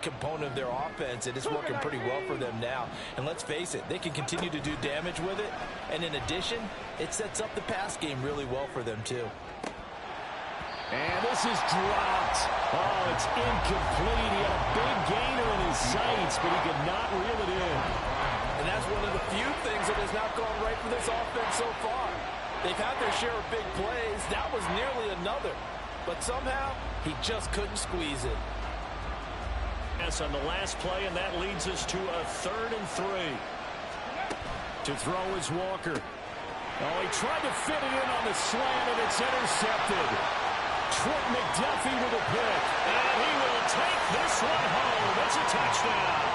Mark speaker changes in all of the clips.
Speaker 1: component of their offense, and it's working pretty well for them now. And let's face it, they can continue to do damage with it. And in addition, it sets up the pass game really well for them too.
Speaker 2: And this is dropped. Oh, it's incomplete. He had a big gainer in his sights, but he could not reel it in.
Speaker 1: And that's one of the few things that has not gone right for this offense so far. They've had their share of big plays. That was nearly another. But somehow, he just couldn't squeeze it.
Speaker 2: On the last play, and that leads us to a 3rd and 3. To throw is Walker. Oh, he tried to fit it in on the slant, and it's intercepted. Trent McDuffie with a pick. And he will take this one home. It's a touchdown.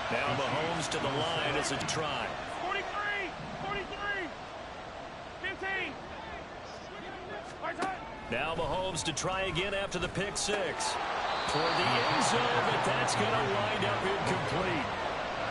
Speaker 2: Now Mahomes to the line as a try.
Speaker 3: 43, 43, 15.
Speaker 2: Now Mahomes to try again after the pick six. Toward the end zone, but that's going to wind up incomplete.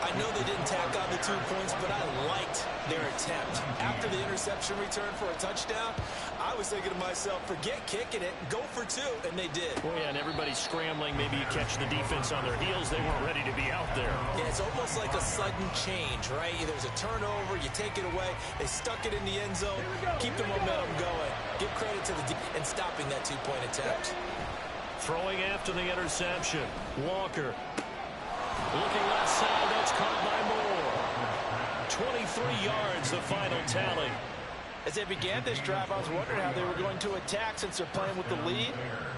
Speaker 1: I know they didn't tack on the 2 points, but I liked their attempt. After the interception return for a touchdown, I was thinking to myself, forget kicking it, go for 2, and they did.
Speaker 2: Oh, yeah, and everybody's scrambling. Maybe you catch the defense on their heels. They weren't ready to be out there.
Speaker 1: Yeah, it's almost like a sudden change, right? There's a turnover, you take it away, they stuck it in the end zone, keep the momentum going, give credit to the defense, and stopping that 2-point attempt.
Speaker 2: Throwing after the interception, Walker. Looking left side, that's caught by Moore. 23 yards, the final tally.
Speaker 1: As they began this drive, I was wondering how they were going to attack since they're playing with the lead.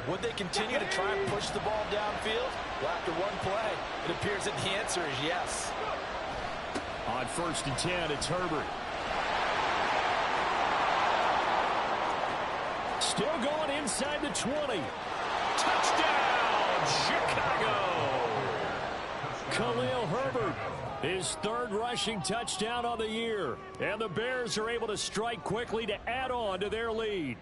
Speaker 1: Would they continue to try and push the ball downfield? Well, after one play, it appears that the answer is yes.
Speaker 2: On 1st and 10, it's Herbert. Still going inside the 20. Touchdown, Chicago! Khalil Herbert, his 3rd rushing touchdown on the year. And the Bears are able to strike quickly to add on to their lead.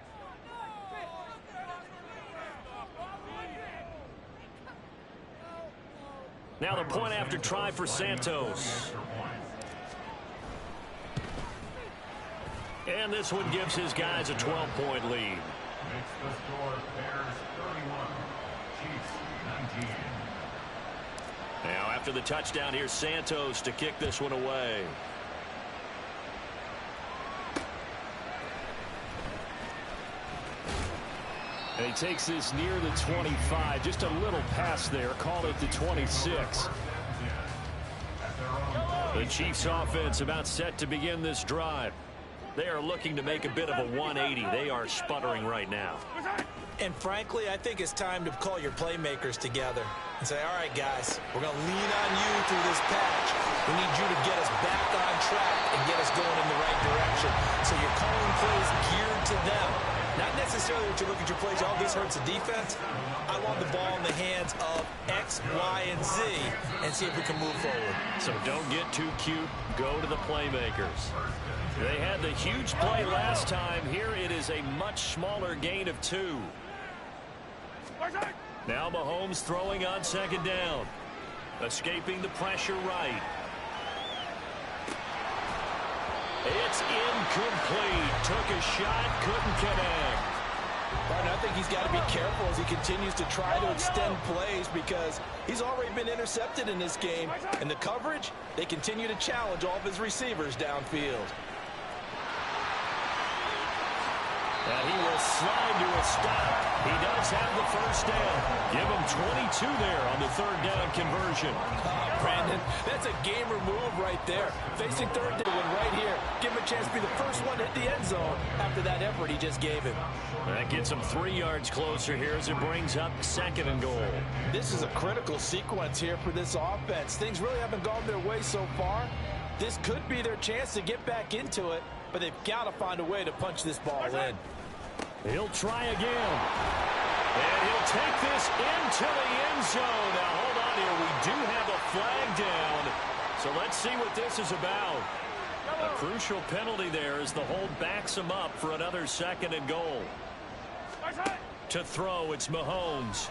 Speaker 2: Now the point after try for Santos. And this one gives his guys a 12-point lead.
Speaker 4: Makes the score Bears 31, Chiefs 19.
Speaker 2: Now after the touchdown, here's Santos to kick this one away. And he takes this near the 25. Just a little pass there. Call it the 26. The Chiefs offense about set to begin this drive. They are looking to make a bit of a 180. They are sputtering right now.
Speaker 1: And frankly, I think it's time to call your playmakers together and say, all right, guys, we're going to lean on you through this patch. We need you to get us back on track and get us going in the right direction. So you're calling plays geared to them. Not necessarily that you look at your plays, oh, this hurts the defense. I want the ball in the hands of X, Y, and Z and see if we can move forward.
Speaker 2: So don't get too cute. Go to the playmakers. They had the huge play last time. Here it is a much smaller gain of 2. Now Mahomes throwing on 2nd down. Escaping the pressure right. It's incomplete. Took a shot, couldn't connect.
Speaker 1: But I think he's got to be careful as he continues to try to extend plays because he's already been intercepted in this game. And the coverage, they continue to challenge all of his receivers downfield.
Speaker 2: And he will slide to a stop. He does have the 1st down. Give him 22 there on the 3rd down conversion.
Speaker 1: Brandon, that's a gamer move right there. Facing 3rd down right here. Give him a chance to be the first one to hit the end zone after that effort he just gave him.
Speaker 2: That gets him 3 yards closer here as it brings up 2nd and goal.
Speaker 1: This is a critical sequence here for this offense. Things really haven't gone their way so far. This could be their chance to get back into it, but they've got to find a way to punch this ball in.
Speaker 2: He'll try again. And he'll take this into the end zone. Now, hold on here. We do have a flag down. So let's see what this is about. A crucial penalty there as the hold backs him up for another 2nd and goal. To throw, it's Mahomes.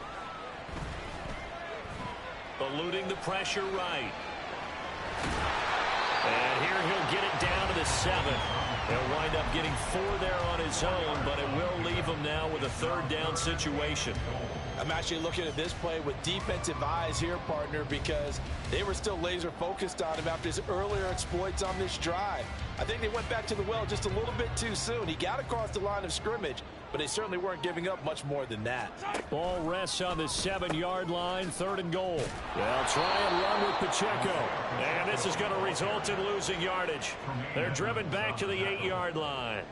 Speaker 2: Eluding the pressure right. And here he'll get it down to the 7. He'll wind up getting 4 there on his own, but it will leave him now with a 3rd down situation.
Speaker 1: I'm actually looking at this play with defensive eyes here, partner, because they were still laser focused on him after his earlier exploits on this drive. I think they went back to the well just a little bit too soon. He got across the line of scrimmage, but they certainly weren't giving up much more than that.
Speaker 2: Ball rests on the 7-yard line, 3rd and goal. They'll try and run with Pacheco. And this is going to result in losing yardage. They're driven back to the 8-yard line.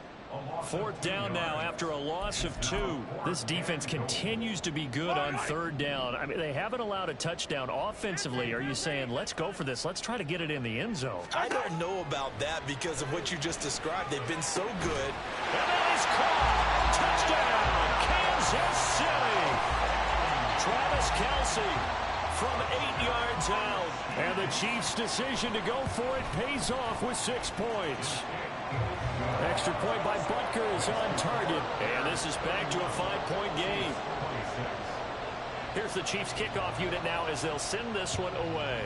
Speaker 2: 4th down now after a loss of 2.
Speaker 5: This defense continues to be good on 3rd down. I mean, they haven't allowed a touchdown offensively. Are you saying, let's go for this? Let's try to get it in the end zone.
Speaker 1: I don't know about that because of what you just described. They've been so good.
Speaker 2: And that is caught. Touchdown, Kansas City. Travis Kelce from 8 yards out.
Speaker 5: And the Chiefs' decision to go for it pays off with 6 points. Extra point by Butker is on target.
Speaker 2: And this is back to a 5-point game.
Speaker 5: Here's the Chiefs kickoff unit now as they'll send this one away.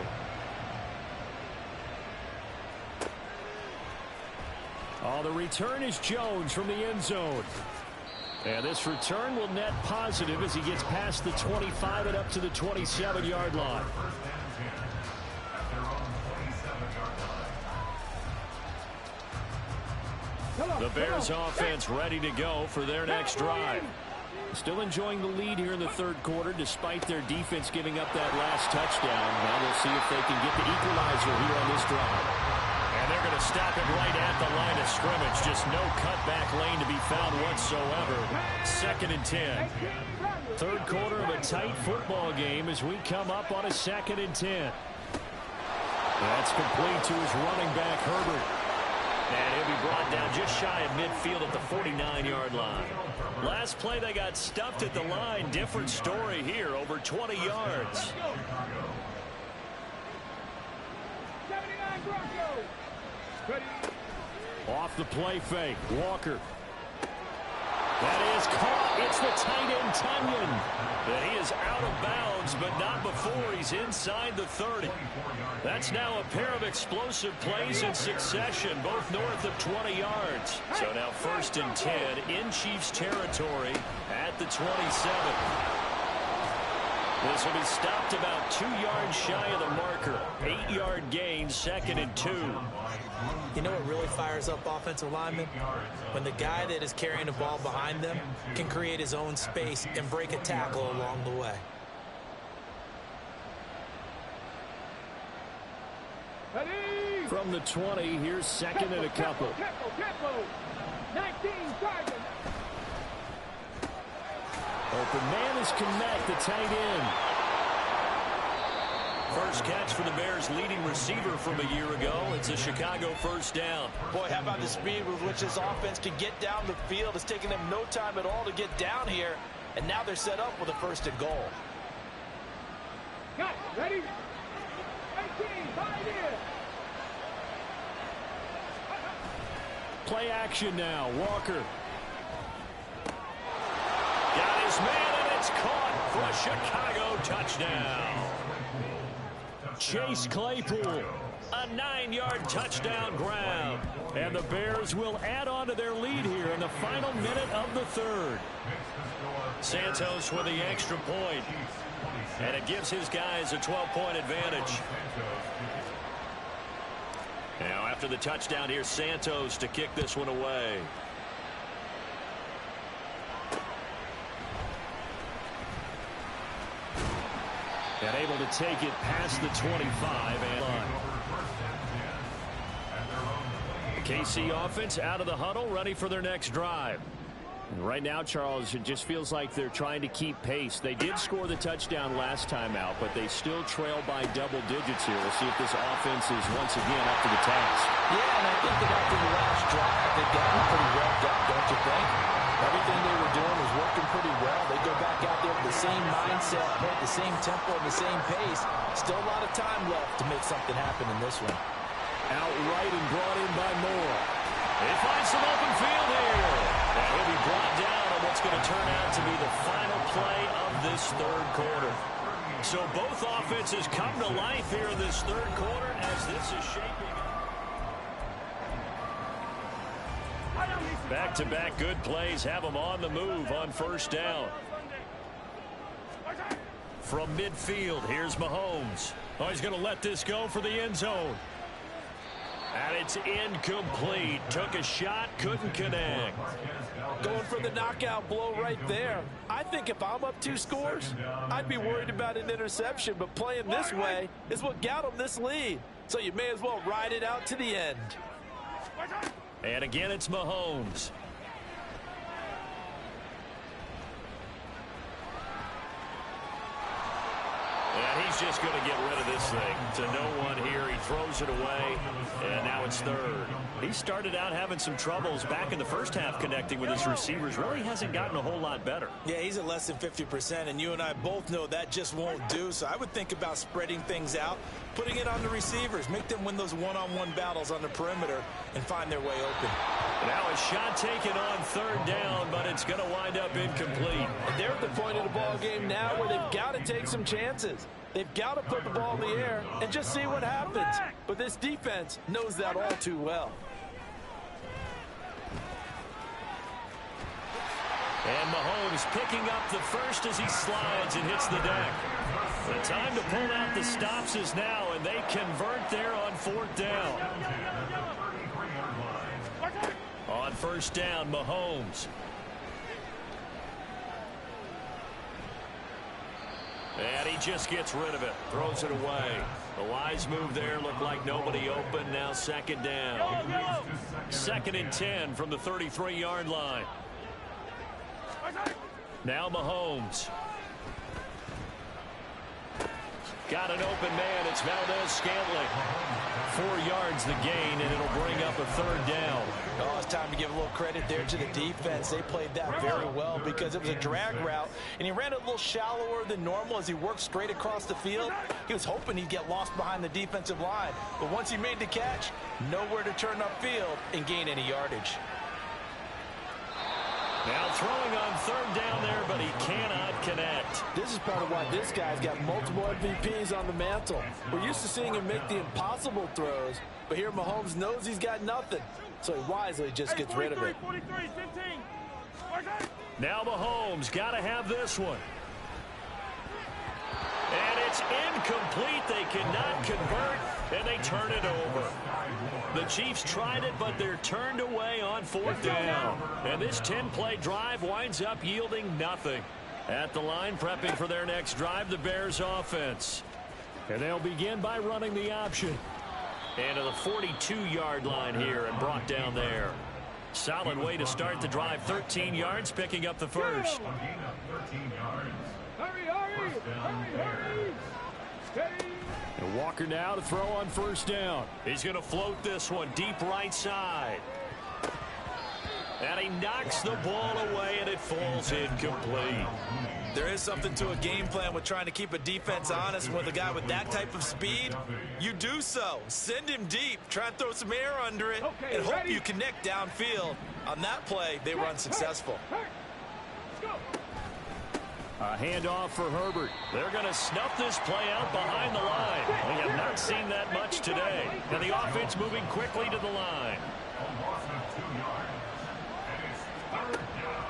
Speaker 5: Oh, the return is Jones from the end zone. And this return will net positive as he gets past the 25 and up to the 27-yard line. The Bears offense ready to go for their next drive. Still enjoying the lead here in the 3rd quarter despite their defense giving up that last touchdown. Now we'll see if they can get the equalizer here on this drive.
Speaker 2: And they're going to stop it right at the line of scrimmage. Just no cutback lane to be found whatsoever. 2nd and 10.
Speaker 5: 3rd quarter of a tight football game as we come up on a 2nd and 10. That's complete to his running back, Herbert.
Speaker 2: And he'll be brought down just shy of midfield at the 49-yard line.
Speaker 5: Last play, they got stuffed at the line. Different story here, over 20 yards.
Speaker 3: 79 Broncos.
Speaker 5: Off the play fake, Walker. That is caught. It's the tight end, Tunyon.
Speaker 2: But he is out of bounds, but not before he's inside the 30. That's now a pair of explosive plays in succession, both north of 20 yards. So now 1st and 10 in Chiefs territory at the 27. This will be stopped about 2 yards shy of the marker. 8-yard gain, 2nd and 2.
Speaker 1: You know what really fires up offensive linemen? When the guy that is carrying the ball behind them can create his own space and break a tackle along the way.
Speaker 5: From the 20, here's 2nd and a couple.
Speaker 3: 19 Sergeant.
Speaker 5: Open man is Kmet, the tight end.
Speaker 2: First catch for the Bears' leading receiver from a year ago. It's a Chicago 1st down.
Speaker 1: Boy, how about the speed with which this offense can get down the field? It's taking them no time at all to get down here, and now they're set up with a 1st and goal.
Speaker 3: Got ready? 18, 5 in.
Speaker 5: Play action now, Walker.
Speaker 2: Got his man, and it's caught for a Chicago touchdown.
Speaker 5: Chase Claypool.
Speaker 2: A 9-yard touchdown grab.
Speaker 5: And the Bears will add on to their lead here in the final minute of the 3rd.
Speaker 2: Santos with the extra point. And it gives his guys a 12-point advantage. Now after the touchdown, here's Santos to kick this one away.
Speaker 5: And able to take it past the 25 and on. KC offense out of the huddle, ready for their next drive. Right now, Charles, it just feels like they're trying to keep pace. They did score the touchdown last time out, but they still trail by double digits here. We'll see if this offense is once again up to the task.
Speaker 1: Yeah, and I think that after the last drive, they've gotten pretty revved up, don't you think? Everything they were doing was working pretty well. They go back out there with the same mindset, play at the same tempo and the same pace. Still a lot of time left to make something happen in this one.
Speaker 5: Outright and brought in by Moore.
Speaker 2: They find some open field here. And he'll be brought down on what's going to turn out to be the final play of this 3rd quarter. So both offenses come to life here in this 3rd quarter as this is shaping up. Back-to-back good plays have them on the move on first down. From midfield, here's Mahomes. Oh, he's going to let this go for the end zone. And it's incomplete. Took a shot, couldn't connect.
Speaker 1: Going for the knockout blow right there. I think if I'm up 2 scores, I'd be worried about an interception, but playing this way is what got them this lead. So you may as well ride it out to the end.
Speaker 2: And again, it's Mahomes. And he's just going to get rid of this thing to no one here. He throws it away, and now it's third. He started out having some troubles back in the first half connecting with his receivers. Really hasn't gotten a whole lot better.
Speaker 1: Yeah, he's at less than 50%, and you and I both know that just won't do. So I would think about spreading things out, putting it on the receivers, make them win those one-on-one battles on the perimeter and find their way open.
Speaker 2: Now a shot taken on third down, but it's going to wind up incomplete.
Speaker 1: And they're at the point of the ball game now where they've got to take some chances. They've got to put the ball in the air and just see what happens. But this defense knows that all too well.
Speaker 2: And Mahomes picking up the first as he slides and hits the deck. The time to pull out the stops is now, and they convert there on fourth down. On first down, Mahomes. And he just gets rid of it. Throws it away. The wise move there. Looked like nobody open. Now second down. 2nd and 10 from the 33-yard line. Now Mahomes. Got an open man. It's Valdez-Scantling. 4 yards the gain, and it'll bring up a third down.
Speaker 1: Oh, it's time to give a little credit there to the defense. They played that very well because it was a drag route, and he ran it a little shallower than normal as he worked straight across the field. He was hoping he'd get lost behind the defensive line, but once he made the catch, nowhere to turn upfield and gain any yardage.
Speaker 2: Now throwing on third down there, but he cannot connect.
Speaker 1: This is part of why this guy's got multiple MVPs on the mantle. We're used to seeing him make the impossible throws, but here Mahomes knows he's got nothing, so he wisely just gets rid of it.
Speaker 3: 43, 15.
Speaker 2: Now Mahomes got to have this one. And it's incomplete. They cannot convert, and they turn it over. The Chiefs tried it, but they're turned away on fourth down. And this 10-play drive winds up yielding nothing. At the line, prepping for their next drive, the Bears offense. And they'll begin by running the option. And to the 42-yard line here and brought down there. Solid way to start the drive. 13 yards, picking up the first.
Speaker 3: Hurry. Steady.
Speaker 2: And Walker now to throw on first down. He's going to float this one deep right side. And he knocks the ball away, and it falls incomplete.
Speaker 1: There is something to a game plan with trying to keep a defense honest. With a guy with that type of speed, you do so. Send him deep. Try and throw some air under it, and hope you connect downfield. On that play, they were unsuccessful.
Speaker 2: A handoff for Herbert. They're going to snuff this play out behind the line. We have not seen that much today. And the offense moving quickly to the line.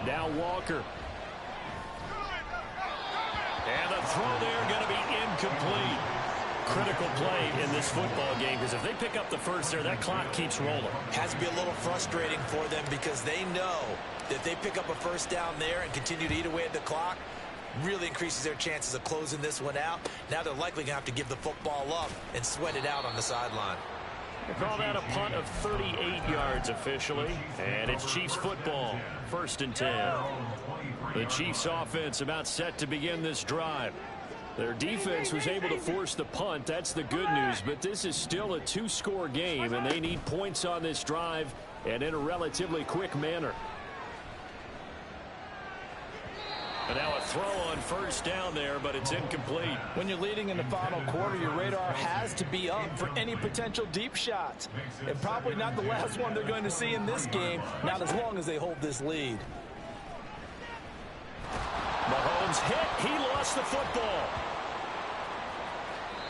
Speaker 2: Now Walker. And the throw there going to be incomplete. Critical play in this football game, because if they pick up the first there, that clock keeps rolling.
Speaker 1: Has to be a little frustrating for them because they know that if they pick up a first down there and continue to eat away at the clock, really increases their chances of closing this one out. Now they're likely going to have to give the football up and sweat it out on the sideline.
Speaker 2: They call that a punt of 38 yards officially, and it's Chiefs football, 1st and 10. The Chiefs offense about set to begin this drive. Their defense was able to force the punt. That's the good news, but this is still a 2-score game, and they need points on this drive and in a relatively quick manner. And now a throw on first down there, but it's incomplete.
Speaker 1: When you're leading in the final quarter, your radar has to be up for any potential deep shots. And probably not the last one they're going to see in this game, not as long as they hold this lead.
Speaker 2: Mahomes hit. He lost the football.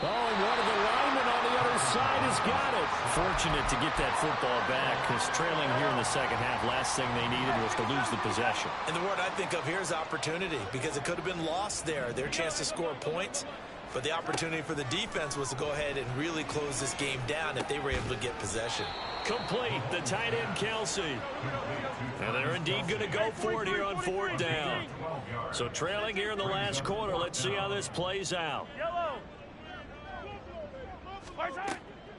Speaker 5: Oh, and one of the linemen on the other side has got it. Fortunate to get that football back, because trailing here in the second half, last thing they needed was to lose the possession.
Speaker 1: And the word I think of here is opportunity, because it could have been lost there, their chance to score points. But the opportunity for the defense was to go ahead and really close this game down if they were able to get possession.
Speaker 2: Complete, the tight end, Kelsey. And they're indeed going to go for it here on 4th down. So trailing here in the last quarter. Let's see how this plays out.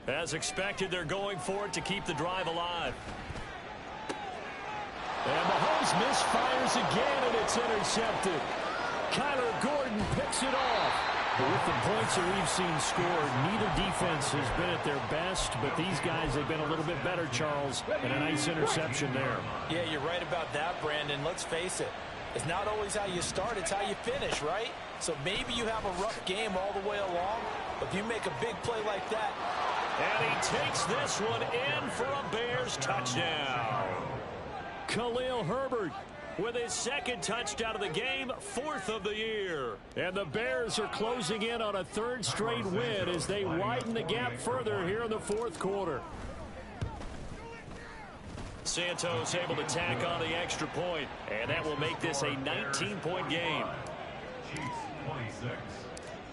Speaker 2: As expected, they're going for it to keep the drive alive.
Speaker 5: And Mahomes misfires again, and it's intercepted. Kyler Gordon picks it off. But with the points that we've seen scored, neither defense has been at their best, but these guys have been a little bit better, Charles, and a nice interception there.
Speaker 1: Yeah, you're right about that, Brandon. Let's face it. It's not always how you start, it's how you finish, right? So maybe you have a rough game all the way along, but if you make a big play like that.
Speaker 2: And he takes this one in for a Bears touchdown.
Speaker 5: Khalil Herbert with his second touchdown of the game, 4th of the year. And the Bears are closing in on a 3rd straight win as they widen the gap further here in the 4th quarter.
Speaker 2: Santos able to tack on the extra point, and that will make this a 19-point game.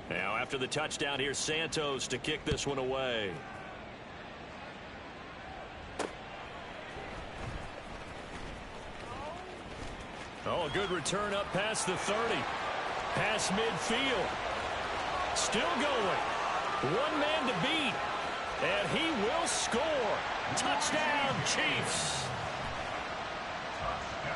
Speaker 2: Now after the touchdown, here's Santos to kick this one away.
Speaker 5: Oh, a good return up past the 30. Past midfield. Still going. One man to beat. And he will score. Touchdown, Chiefs.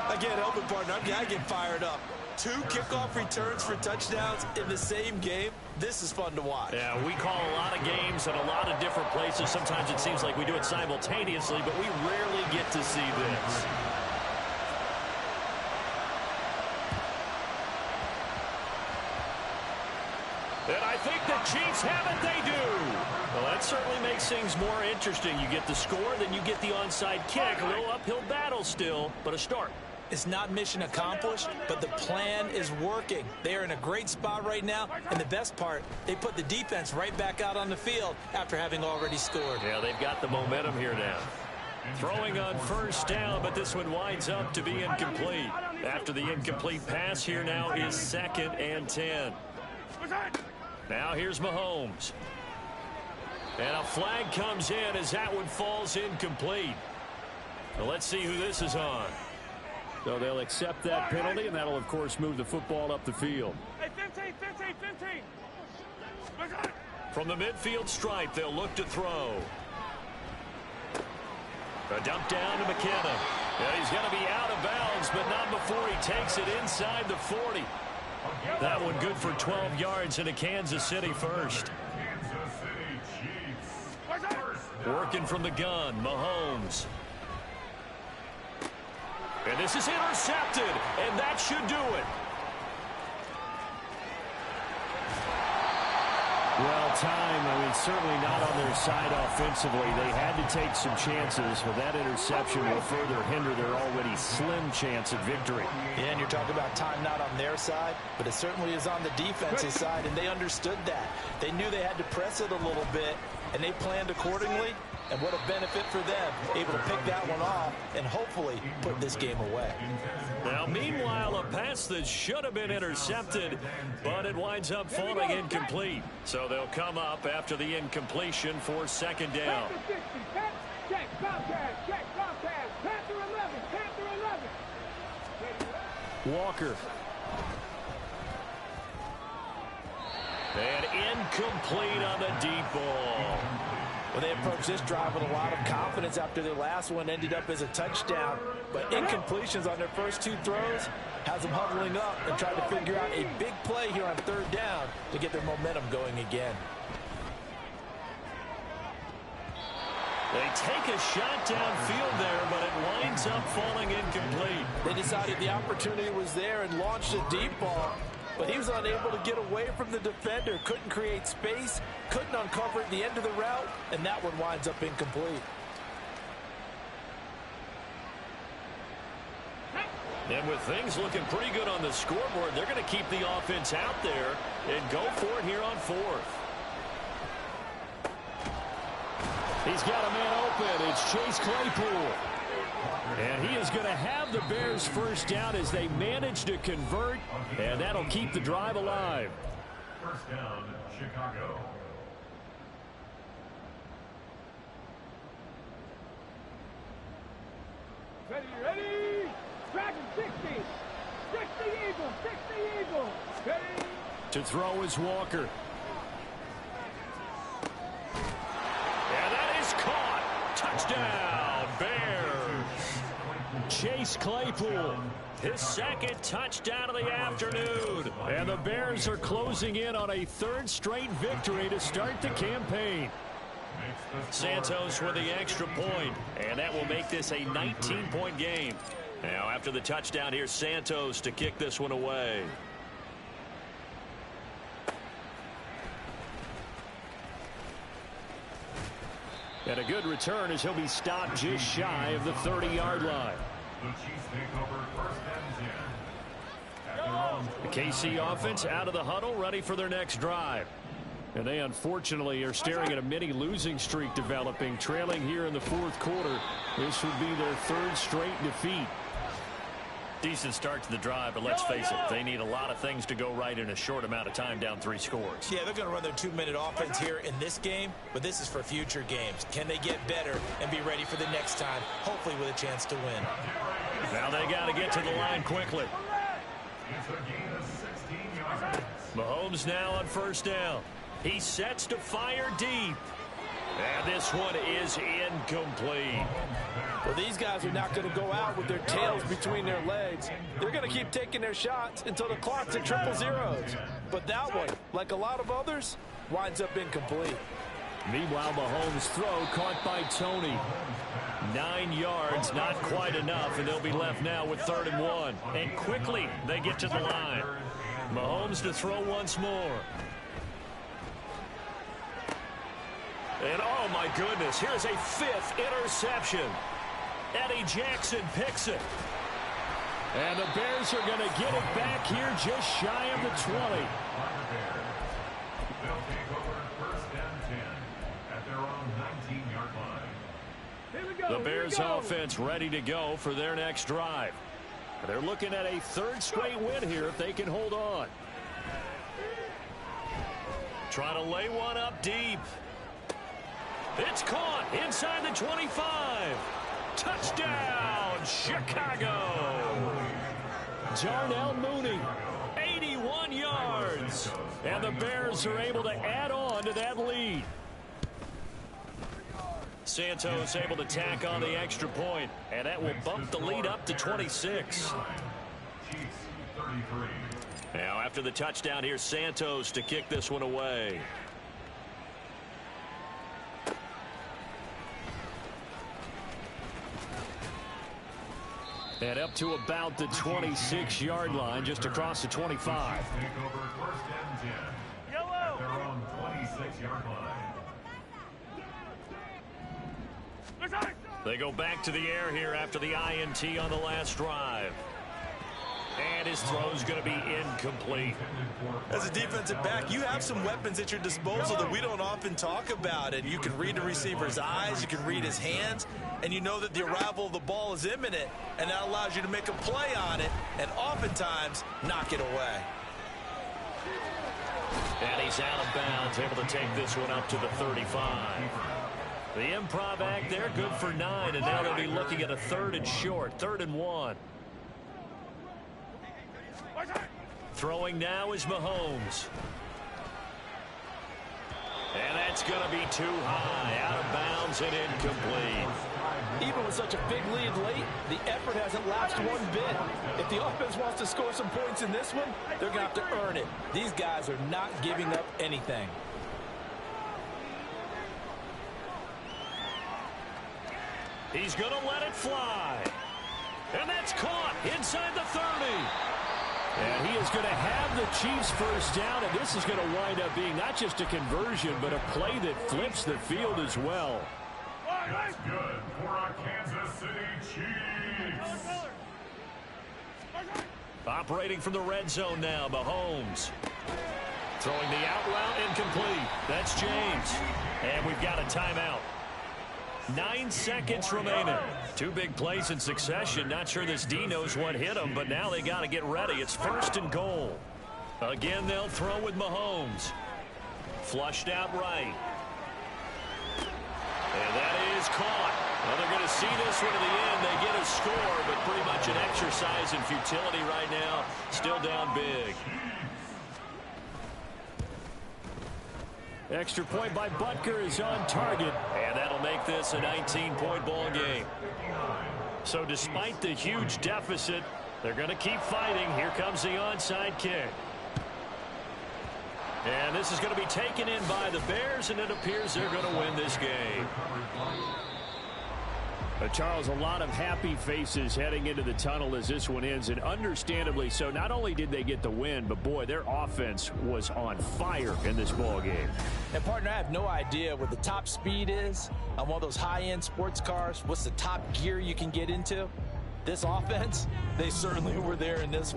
Speaker 1: I can't help it, partner. I get fired up. 2 kickoff returns for touchdowns in the same game. This is fun to watch.
Speaker 2: Yeah, we call a lot of games at a lot of different places. Sometimes it seems like we do it simultaneously, but we rarely get to see this. And I think the Chiefs have it. They do. Well, that certainly makes things more interesting. You get the score, then you get the onside kick. A little uphill battle still, but a start.
Speaker 1: It's not mission accomplished, but the plan is working. They are in a great spot right now, and the best part, they put the defense right back out on the field after having already scored.
Speaker 2: Yeah, they've got the momentum here now. Throwing on 1st down, but this one winds up to be incomplete. After the incomplete pass, here now is 2nd and 10. Now here's Mahomes. And a flag comes in as that one falls incomplete. Well, let's see who this is on.
Speaker 5: So they'll accept that penalty, and that'll, of course, move the football up the field.
Speaker 3: Hey, 15.
Speaker 2: From the midfield stripe, they'll look to throw. A dump down to McKenna. Yeah, he's going to be out of bounds, but not before he takes it inside the 40. That one good for 12 yards into Kansas City first. Working from the gun, Mahomes. And this is intercepted, and that should do it.
Speaker 5: Well, time, certainly not on their side offensively. They had to take some chances, but that interception will further hinder their already slim chance at victory.
Speaker 1: Yeah, and you're talking about time not on their side, but it certainly is on the defense's side, and they understood that. They knew they had to press it a little bit, and they planned accordingly. And what a benefit for them, able to pick that one off and hopefully put this game away.
Speaker 2: Now, meanwhile, a pass that should have been intercepted, but it winds up falling incomplete. So they'll come up after the incompletion for 2nd down.
Speaker 5: Walker.
Speaker 2: And incomplete on the deep ball.
Speaker 1: Well, they approached this drive with a lot of confidence after their last one ended up as a touchdown. But incompletions on their first 2 throws has them huddling up and trying to figure out a big play here on 3rd down to get their momentum going again.
Speaker 2: They take a shot downfield there, but it winds up falling incomplete.
Speaker 1: They decided the opportunity was there and launched a deep ball. But he was unable to get away from the defender, couldn't create space, couldn't uncover at the end of the route, and that one winds up incomplete.
Speaker 2: And with things looking pretty good on the scoreboard, they're going to keep the offense out there and go for it here on 4th.
Speaker 5: He's got a man open. It's Chase Claypool. And he is going to have the Bears first down as they manage to convert, and that'll keep the drive alive.
Speaker 4: First down, Chicago.
Speaker 3: Ready. Dragon 60. 60 Eagle. 60 Eagle. Ready.
Speaker 5: To throw is Walker. And that is caught. Touchdown, Bears. Chase Claypool, his second touchdown of the afternoon. And the Bears are closing in on a third straight victory to start the campaign.
Speaker 2: Santos with the extra point, and that will make this a 19-point game. Now, after the touchdown, here's Santos to kick this one away.
Speaker 5: And a good return as he'll be stopped just shy of the 30-yard line.
Speaker 4: The Chiefs take over first and 10. At their own
Speaker 5: The KC offense out of the huddle, ready for their next drive. And they unfortunately are staring at a mini losing streak developing, trailing here in the fourth quarter. This would be their third straight defeat.
Speaker 2: Decent start to the drive, but let's face it, they need a lot of things to go right in a short amount of time, down 3 scores.
Speaker 1: Yeah, they're going to run their 2-minute offense here in this game, but this is for future games. Can they get better and be ready for the next time, hopefully with a chance to win?
Speaker 2: Now they got to get to the line quickly.
Speaker 4: It's a gain of 16 yards.
Speaker 2: Mahomes now on first down. He sets to fire deep. And this one is incomplete.
Speaker 6: Well, these guys are not going to go out with their tails between their legs. They're going to keep taking their shots until the clock's at triple zeros. But that one, like a lot of others, winds up incomplete.
Speaker 5: Meanwhile, Mahomes' throw caught by Tony. 9 yards, not quite enough, and they'll be left now with 3rd and 1.
Speaker 2: And quickly, they get to the line.
Speaker 5: Mahomes to throw once more.
Speaker 2: And oh my goodness, here's a 5th interception. Eddie Jackson picks it.
Speaker 5: And the Bears are going to get it back here just shy of the 20.
Speaker 4: They'll take over first and 10 at their own 19-yard line.
Speaker 3: Here we go.
Speaker 5: The Bears offense ready to go for their next drive. They're looking at a 3rd straight win here if they can hold on.
Speaker 2: Trying to lay one up deep. It's caught inside the 25. Touchdown, Chicago.
Speaker 5: Darnell Mooney,
Speaker 2: 81 yards.
Speaker 5: and the Bears are able to add on to that lead.
Speaker 2: Santos able to tack on the extra point, and that will bump the lead up to 26.
Speaker 4: Chiefs 33.
Speaker 2: Now after the touchdown, here's Santos to kick this one away.
Speaker 5: And up to about the 26-yard line, just across the 25.
Speaker 4: Take over first and 10 at their own 26-yard line.
Speaker 2: They go back to the air here after the INT on the last drive. And his throw's going to be incomplete.
Speaker 1: As a defensive back, you have some weapons at your disposal that we don't often talk about. And you can read the receiver's eyes, you can read his hands, and you know that the arrival of the ball is imminent, and that allows you to make a play on it and oftentimes knock it away.
Speaker 2: And he's out of bounds, able to take this one up to the 35. The improv act there, good for 9, and now they'll be looking at a 3rd and short, 3rd and 1. Throwing now is Mahomes. And that's going to be too high, out of bounds and incomplete.
Speaker 6: Even with such a big lead late, the effort hasn't lapsed one bit. If the offense wants to score some points in this one, they're going to have to earn it. These guys are not giving up anything.
Speaker 2: He's going to let it fly. And that's caught inside the 30.
Speaker 5: And he is going to have the Chiefs first down, and this is going to wind up being not just a conversion, but a play that flips the field as well.
Speaker 4: That's good for our Kansas City Chiefs.
Speaker 2: Operating from the red zone now, Mahomes. Throwing the out route, incomplete. That's James. And we've got a timeout. 9 seconds remaining. 2 big plays in succession. Not sure this D knows what hit him, but now they got to get ready. It's 1st and goal. Again, they'll throw with Mahomes. Flushed out right. And that is caught. Well, they're going to see this one to the end. They get a score, but pretty much an exercise in futility right now. Still down big.
Speaker 5: Extra point by Butker is on target.
Speaker 2: And that'll make this a 19-point ball game.
Speaker 5: So despite the huge deficit, they're going to keep fighting. Here comes the onside kick. And this is going to be taken in by the Bears, and it appears they're going to win this game. Charles, a lot of happy faces heading into the tunnel as this one ends, and understandably so. Not only did they get the win, but boy, their offense was on fire in this ball game.
Speaker 1: And partner, I have no idea what the top speed is on one of those high-end sports cars. What's the top gear you can get into? This offense, they certainly were there in this one.